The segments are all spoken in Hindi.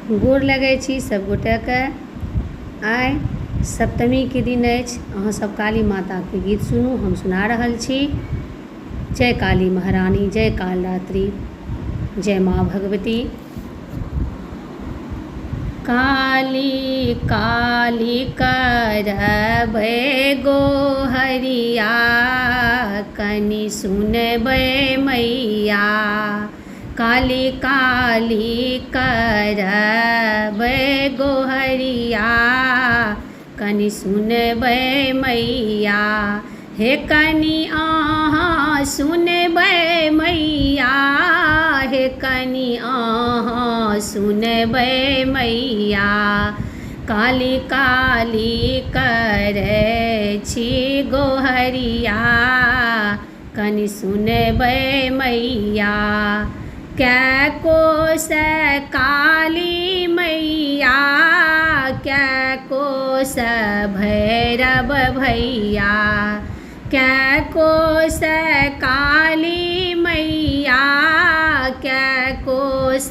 गोर लगै छी सब गोटेके। आइ सप्तमी के दिन अछि। अहाँ सब काली माता के गीत सुनू, हम सुना रहल छी। जय काली महारानी, जय कालरात्रि, जय माँ भगवती। काली काली करबै गोहरिया, कनि सुनबै मैया। काली काली करबै गोहरिया, कनि सुनबै मैया। हे कनि अहाँ सुनबै मैया, हे कनि अहाँ सुनबै मैया। काली काली करै छी गोहरिया, कनि सुनबै मैया। कै कोस काली मैया, कै कोस भैरव भैया। कै कोस काली मैया, कै कोस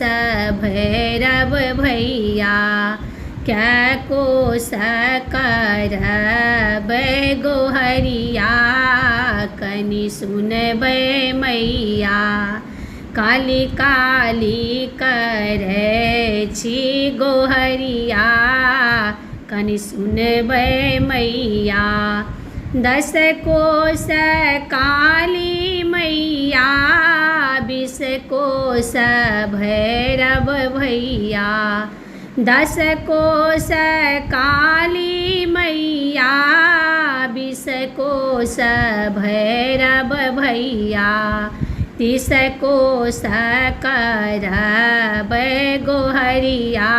भैरव भैया। कै कोस करबै गोहरिया, कनि सुनबै मैया। काली काली करै छी गोहरिया, कनि सुनबै मैया। 10 कोस काली मैया, 20 कोस भैरव भैया। 10 कोस काली मैया, 20 कोस भैरव भैया। 30 कोस करबै गोहरिया,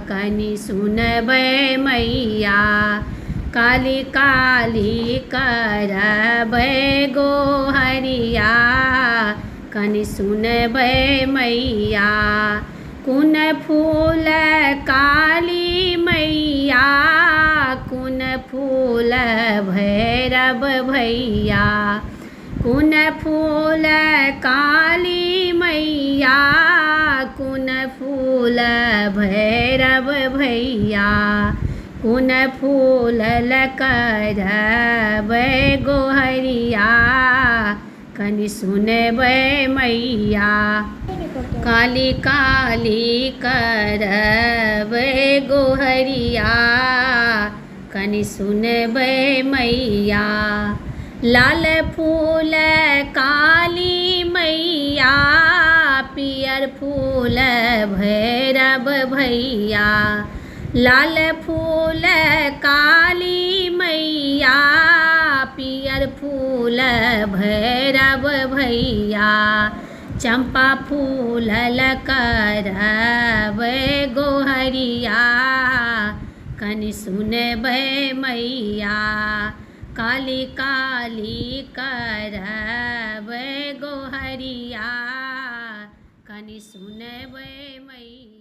कनि सुनबै मैया। काली काली करबै गोहरिया, कनि सुनबै मैया। कोन फूल काली मैया, कोन फूल भैरव भैया। कोन फूल काली मैया, कोन फूल भैरव भैया। कोन फूल करबै गोहरिया, कनि सुनबै मैया। काली काली करबै गोहरिया, कनि सुनबै मैया। लाल फूल काली मैया, पियर फूल भैरव भैया। लाल फूल काली मैया, पियर फूल भैरव भैया। चंपा फूल करबै गोहरिया, कनि सुनबै मैया। काली काली करबै गोहरिया, कनि सुनबै मैया।